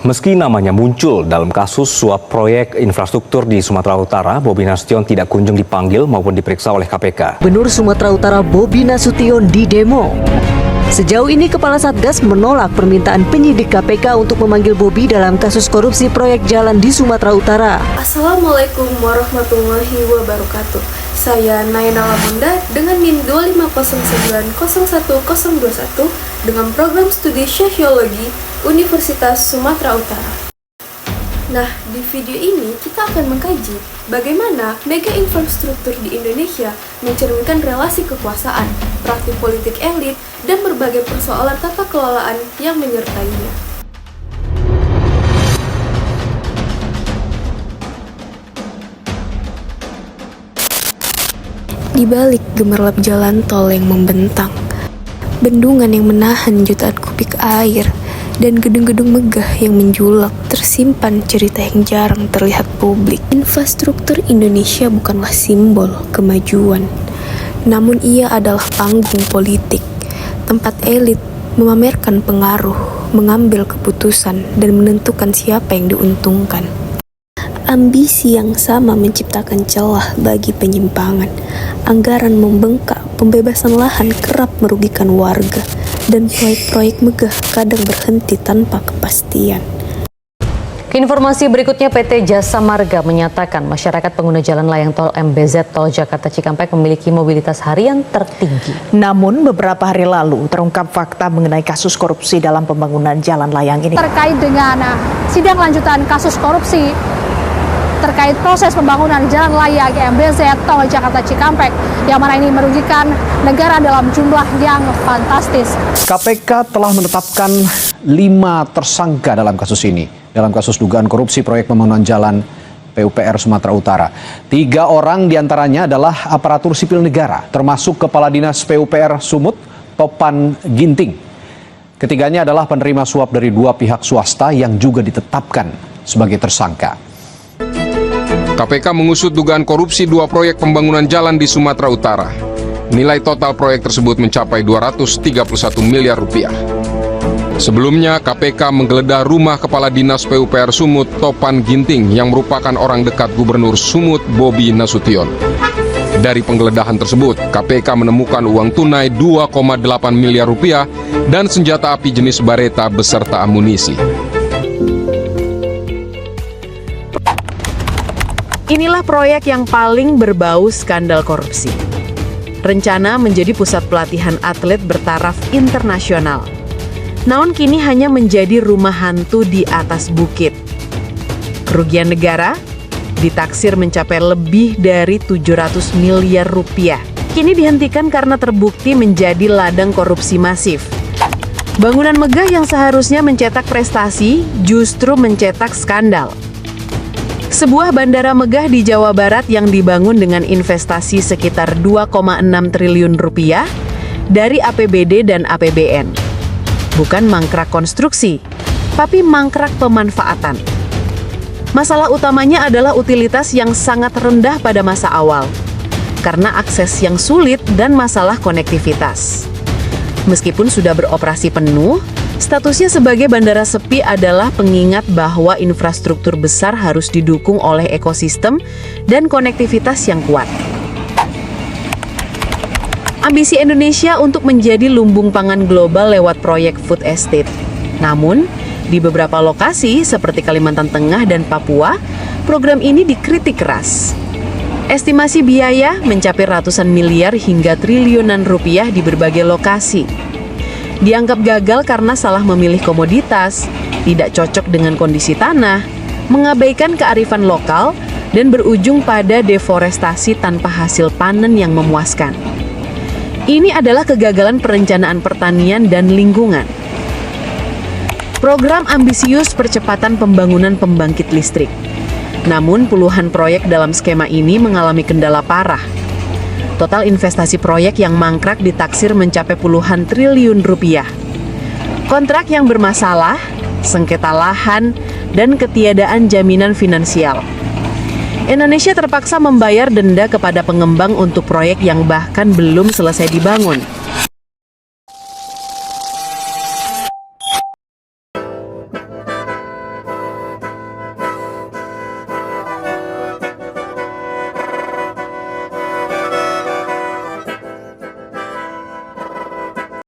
Meski namanya muncul dalam kasus suap proyek infrastruktur di Sumatera Utara, Bobi Nasution tidak kunjung dipanggil maupun diperiksa oleh KPK. Gubernur Sumatera Utara Bobi Nasution didemo. Sejauh ini Kepala Satgas menolak permintaan penyidik KPK untuk memanggil Bobi dalam kasus korupsi proyek jalan di Sumatera Utara. Assalamualaikum warahmatullahi wabarakatuh. Saya Naina Labunda dengan NIM 250901021 dengan program studi sosiologi Universitas Sumatera Utara. Nah, di video ini kita akan mengkaji bagaimana mega infrastruktur di Indonesia mencerminkan relasi kekuasaan, praktik politik elit, dan berbagai persoalan tata kelolaan yang menyertainya. Di balik gemerlap jalan tol yang membentang, bendungan yang menahan jutaan kubik air, dan gedung-gedung megah yang menjulang, tersimpan cerita yang jarang terlihat publik. Infrastruktur Indonesia bukanlah simbol kemajuan, namun ia adalah panggung politik, tempat elit memamerkan pengaruh, mengambil keputusan, dan menentukan siapa yang diuntungkan. Ambisi yang sama menciptakan celah bagi penyimpangan. Anggaran membengkak, pembebasan lahan kerap merugikan warga, dan proyek-proyek megah kadang berhenti tanpa kepastian. Informasi berikutnya, PT Jasa Marga menyatakan masyarakat pengguna jalan layang tol MBZ Tol Jakarta Cikampek memiliki mobilitas harian tertinggi. Namun beberapa hari lalu terungkap fakta mengenai kasus korupsi dalam pembangunan jalan layang ini. Terkait dengan sidang lanjutan kasus korupsi terkait proses pembangunan jalan layang MBZ Tol Jakarta Cikampek yang mana ini merugikan negara dalam jumlah yang fantastis. KPK telah menetapkan 5 tersangka dalam kasus ini. Dalam kasus dugaan korupsi proyek pembangunan jalan PUPR Sumatera Utara. 3 orang diantaranya adalah aparatur sipil negara, termasuk Kepala Dinas PUPR Sumut, Topan Ginting. Ketiganya adalah penerima suap dari 2 pihak swasta yang juga ditetapkan sebagai tersangka. KPK mengusut dugaan korupsi 2 proyek pembangunan jalan di Sumatera Utara. Nilai total proyek tersebut mencapai 231 miliar rupiah. Sebelumnya, KPK menggeledah rumah Kepala Dinas PUPR Sumut, Topan Ginting, yang merupakan orang dekat Gubernur Sumut, Bobi Nasution. Dari penggeledahan tersebut, KPK menemukan uang tunai 2,8 miliar rupiah dan senjata api jenis Baretta beserta amunisi. Inilah proyek yang paling berbau skandal korupsi. Rencana menjadi pusat pelatihan atlet bertaraf internasional. Namun kini hanya menjadi rumah hantu di atas bukit. Kerugian negara ditaksir mencapai lebih dari 700 miliar rupiah. Kini dihentikan karena terbukti menjadi ladang korupsi masif. Bangunan megah yang seharusnya mencetak prestasi justru mencetak skandal. Sebuah bandara megah di Jawa Barat yang dibangun dengan investasi sekitar 2,6 triliun rupiah dari APBD dan APBN. Bukan mangkrak konstruksi, tapi mangkrak pemanfaatan. Masalah utamanya adalah utilitas yang sangat rendah pada masa awal, karena akses yang sulit dan masalah konektivitas. Meskipun sudah beroperasi penuh, statusnya sebagai bandara sepi adalah pengingat bahwa infrastruktur besar harus didukung oleh ekosistem dan konektivitas yang kuat. Ambisi Indonesia untuk menjadi lumbung pangan global lewat proyek food estate. Namun, di beberapa lokasi seperti Kalimantan Tengah dan Papua, program ini dikritik keras. Estimasi biaya mencapai ratusan miliar hingga triliunan rupiah di berbagai lokasi. Dianggap gagal karena salah memilih komoditas, tidak cocok dengan kondisi tanah, mengabaikan kearifan lokal, dan berujung pada deforestasi tanpa hasil panen yang memuaskan. Ini adalah kegagalan perencanaan pertanian dan lingkungan. Program ambisius percepatan pembangunan pembangkit listrik. Namun puluhan proyek dalam skema ini mengalami kendala parah. Total investasi proyek yang mangkrak ditaksir mencapai puluhan triliun rupiah. Kontrak yang bermasalah, sengketa lahan, dan ketiadaan jaminan finansial. Indonesia terpaksa membayar denda kepada pengembang untuk proyek yang bahkan belum selesai dibangun.